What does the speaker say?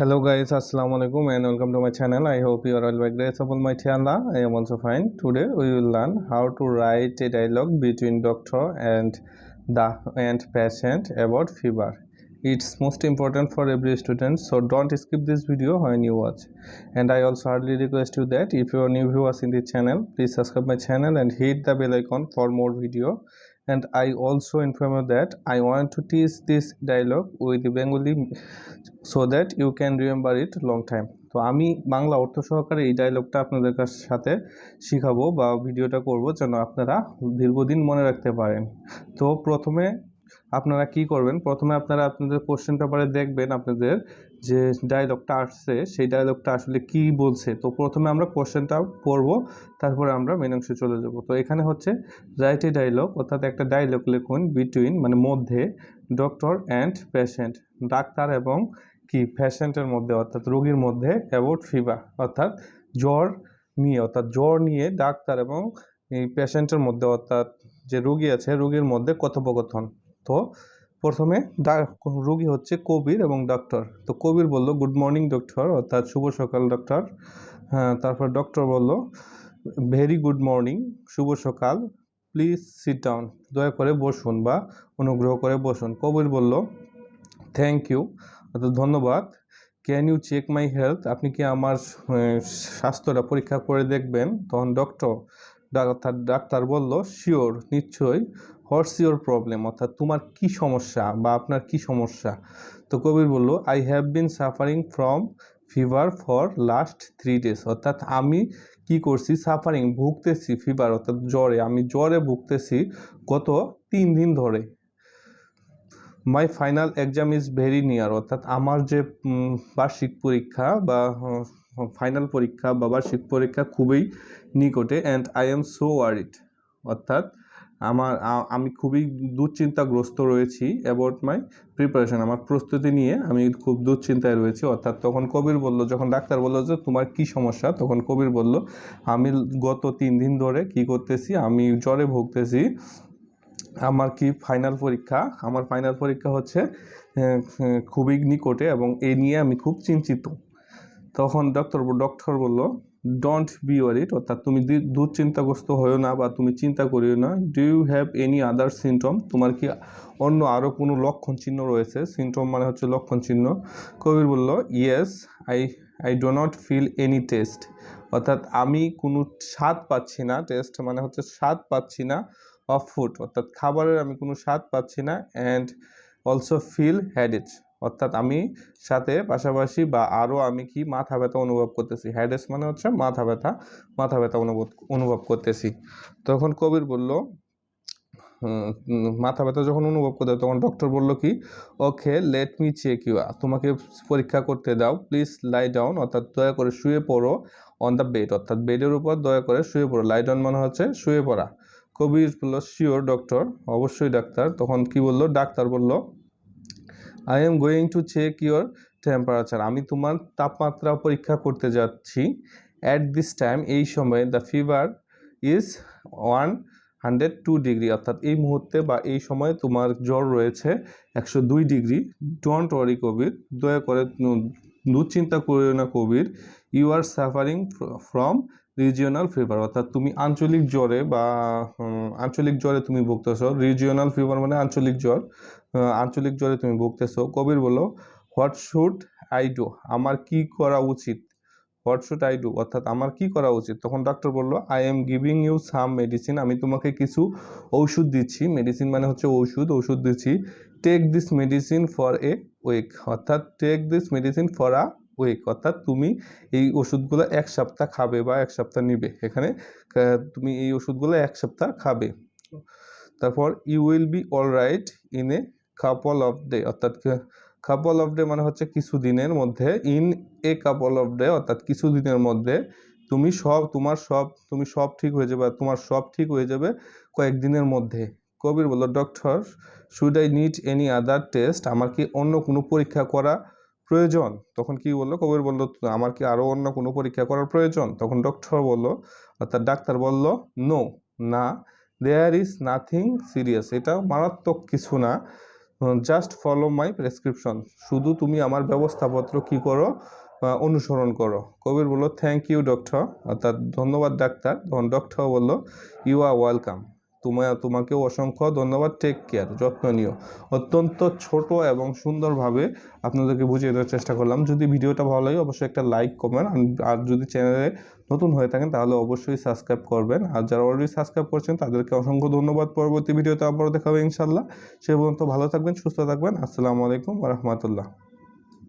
Hello guys, assalamu alaikum and welcome to my channel. I hope you are all by grace of Almighty Allah. I am also fine. Today we will learn how to write a dialogue between doctor and patient about fever. It's most important for every student, so don't skip this video when you watch. And I also hardly request you that if you are new viewers in the channel, please subscribe my channel and hit the bell icon for more video. And I also inform you that I want to teach this dialogue with Bengali so that you can remember it long time. তো আমি বাংলা অর্থ সহকারে এই ডায়লগটা আপনাদের সাথে শিখাবো বা ভিডিওটা করব যেন আপনারা দীর্ঘদিন মনে রাখতে পারেন। তো প্রথমে আপনারা কি করবেন, প্রথমে আপনারা আপনাদের কোশ্চেন পেপারে দেখবেন আপনাদের যে ডায়লগটা আসছে সেই ডায়লগটা আসলে কি বলছে। তো প্রথমে আমরা কোশ্চেনটা পড়ব, তারপরে আমরা মেন অংশে চলে যাব। তো এখানে হচ্ছে রাইট এ ডায়লগ, অর্থাৎ একটা ডায়লগ লিখুন বিটুইন মানে মধ্যে ডক্টর অ্যান্ড পেশেন্ট, ডাক্তার এবং কি পেশেন্টের মধ্যে অর্থাৎ রোগীর মধ্যে অ্যাবাউট ফিভার অর্থাৎ জ্বর নিয়ে, অর্থাৎ জ্বর নিয়ে ডাক্তার এবং এই পেশেন্টের মধ্যে অর্থাৎ যে রোগী আছে রোগীর মধ্যে কথোপকথন। তো প্রথমে রোগী হচ্ছে কবির এবং ডক্টর। তো কবির বলল গুড মর্নিং ডক্টর, অর্থাৎ শুভ সকাল ডক্টর। হ্যাঁ, তারপর ডক্টর বলল ভেরি গুড মর্নিং, শুভ সকাল, প্লিজ সিট ডাউন, দয়া করে বসুন বা অনুগ্রহ করে বসুন। কবির বলল থ্যাংক ইউ, অর্থাৎ ধন্যবাদ। Can you check my health, আপনি কি আমার স্বাস্থ্যটা পরীক্ষা করে দেখবেন? তখন অর্থাৎ ডাক্তার বলল শিওর, নিশ্চয়ই। হোয়াটস ইউর প্রবলেম, অর্থাৎ তোমার কি সমস্যা বা আপনার কি সমস্যা? তো কবির বলল I have been suffering from fever for last 3 days, অর্থাৎ আমি কি করছি সাফারিং ভুগতেছি, ফিভার অর্থাৎ জ্বরে, আমি জ্বরে ভুগতেছি গত 3 দিন ধরে। My final exam is very near, অর্থাৎ আমার যে বার্ষিক পরীক্ষা বা ফাইনাল পরীক্ষা বা বার্ষিক পরীক্ষা খুবই নিকটে। And I am so worried, অর্থাৎ আমি খুবই দুশ্চিন্তাগ্রস্ত রয়েছি। অ্যাবাউট মাই প্রিপারেশন, আমার প্রস্তুতি নিয়ে আমি খুব দুশ্চিন্তায় রয়েছি। অর্থাৎ তখন কবির বলল, যখন ডাক্তার বলল যে তোমার কি সমস্যা, তখন কবির বলল আমি গত 3 দিন ধরে কি করতেছি, আমি জ্বরে ভুগতেছি। আমার কি ফাইনাল পরীক্ষা, আমার ফাইনাল পরীক্ষা হচ্ছে খুবই নিকটে এবং এই নিয়ে আমি খুব চিন্তিত। তখন ডক্টর বলল ডোন্ট বি ওয়ারিড, অর্থাৎ তুমি দুশ্চিন্তাগ্রস্ত হয়েও না বা তুমি চিন্তা করিও না। Do you have any other symptom, তোমার কি অন্য আরও কোনো লক্ষণ চিহ্ন রয়েছে? সিমটম মানে হচ্ছে লক্ষণ চিহ্ন। কবির বলল yes, I do not feel any taste, অর্থাৎ আমি কোনো স্বাদ পাচ্ছি না। টেস্ট মানে হচ্ছে স্বাদ পাচ্ছি না। অফ ফুড, অর্থাৎ খাবারের আমি কোনো স্বাদ পাচ্ছি না। অ্যান্ড অলসো ফিল হেডেক, অর্থাৎ আমি সাথে পাশাপাশি বা আরও আমি কি মাথা ব্যথা অনুভব করতেছি। হেডেক মানে হচ্ছে মাথা ব্যথা অনুভব করতেছি। তখন কবির বলল মাথা ব্যথা যখন অনুভব করতে, তখন ডক্টর বলল কি okay let me check you, তোমাকে পরীক্ষা করতে দাও। প্লিজ লাই ডাউন, অর্থাৎ দয়া করে শুয়ে পড়ো। অন দ্য বেড, অর্থাৎ বেডের উপর দয়া করে শুয়ে পড়ো। লাই ডাউন মানে হচ্ছে শুয়ে পড়া। কবির বলল শিওর ডক্টর, অবশ্যই ডাক্তার। তখন কি বলল ডাক্তার বলল I am going to check your temperature, আমি তোমার তাপমাত্রা পরীক্ষা করতে যাচ্ছি। অ্যাট দিস টাইম, এই সময়, দ্য ফিভার ইজ 102 ডিগ্রি, অর্থাৎ এই মুহূর্তে বা এই সময় তোমার জ্বর রয়েছে 102 ডিগ্রি। ডোন্ট ওয়ারি কবির, দয়া করে দুশ্চিন্তা করিও না Kabir. You are suffering from regional fever, অর্থাৎ তুমি আঞ্চলিক জ্বরে তুমি ভুগতেছো। রিজিওনাল ফিভার মানে আঞ্চলিক জ্বরে তুমি ভুগতেছো। কবির বলো হোয়াট শুড আই ডু, আমার কি করা উচিত? হোয়াট শুড আই ডু, অর্থাৎ আমার কি করা উচিত? তখন ডাক্তার বলল I am giving you some medicine, আমি তোমাকে কিছু ঔষধ দিচ্ছি। মেডিসিন মানে হচ্ছে ওষুধ দিচ্ছি। Take this medicine for a week, অর্থাৎ take this medicine for a week, অর্থাৎ তুমি এই ওষুধগুলো 1 সপ্তাহ খাবে বা 1 সপ্তাহ নিবে। এখানে তুমি এই ওষুধগুলো 1 সপ্তাহ খাবে। তারপর you will be all right in a couple of day, অর্থাৎ কাপল অফ ডে মানে হচ্ছে কিছু দিনের মধ্যে। In a couple of day, অর্থাৎ কিছু দিনের মধ্যে তুমি সব ঠিক হয়ে যাবে, তোমার সব ঠিক হয়ে যাবে কয়েকদিনের মধ্যে। কবির বলল doctor should I need any other test, আমার কি অন্য কোনো পরীক্ষা করা প্রয়োজন? তখন কি বললো কবির বলল আমার কি আরও অন্য কোনো পরীক্ষা করার প্রয়োজন? তখন ডক্টর বলল অর্থাৎ ডাক্তার বলল নো, না। দেয়ার ইজ নাথিং সিরিয়াস, এটা মারাত্মক কিছু না। জাস্ট ফলো মাই প্রেসক্রিপশন, শুধু তুমি আমার ব্যবস্থাপত্র কি করো, অনুসরণ করো। কবির বলল থ্যাংক ইউ ডক্টর, অর্থাৎ ধন্যবাদ ডাক্তার। তখন ডক্টর বলল ইউ আর ওয়েলকাম, তোমাকেও অসংখ্য ধন্যবাদ, টেক কেয়ার, যত্ন নিও। অত্যন্ত ছোট এবং সুন্দরভাবে আপনাদেরকে বুঝিয়ে দেওয়ার চেষ্টা করলাম। যদি ভিডিওটা ভালো লাগে অবশ্যই একটা লাইক কমেন্ট, আর যদি চ্যানেলে নতুন হয়ে থাকেন তাহলে অবশ্যই সাবস্ক্রাইব করবেন। আর যারা অলরেডি সাবস্ক্রাইব করছেন তাদেরকে অসংখ্য ধন্যবাদ। পরবর্তী ভিডিওতে আবারও দেখা হবে ইনশাল্লাহ। সে পর্যন্ত ভালো থাকবেন, সুস্থ থাকবেন। আসসালামু আলাইকুম ওয়া রাহমাতুল্লাহ।